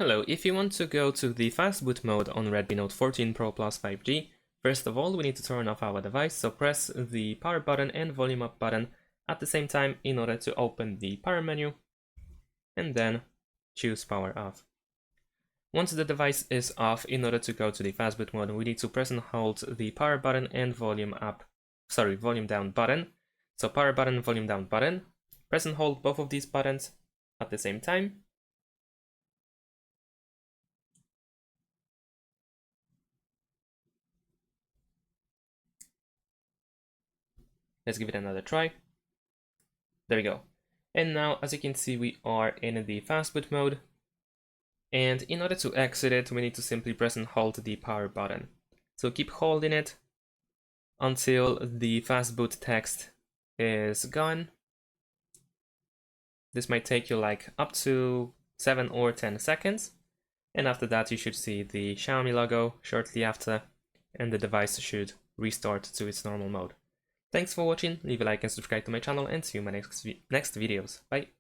Hello, if you want to go to the Fastboot mode on Redmi Note 14 Pro Plus 5G, first of all we need to turn off our device, so press the power button and volume up button at the same time in order to open the power menu, and then choose power off. Once the device is off, in order to go to the Fastboot mode, we need to press and hold the power button and volume down button. So power button, volume down button. Press and hold both of these buttons at the same time. Let's give it another try. There we go. And now, as you can see, we are in the Fastboot mode. And in order to exit it, we need to simply press and hold the power button. So keep holding it until the Fastboot text is gone. This might take you like up to 7 or 10 seconds. And after that, you should see the Xiaomi logo shortly after, and the device should restart to its normal mode. Thanks for watching, leave a like and subscribe to my channel, and see you in my next videos. Bye!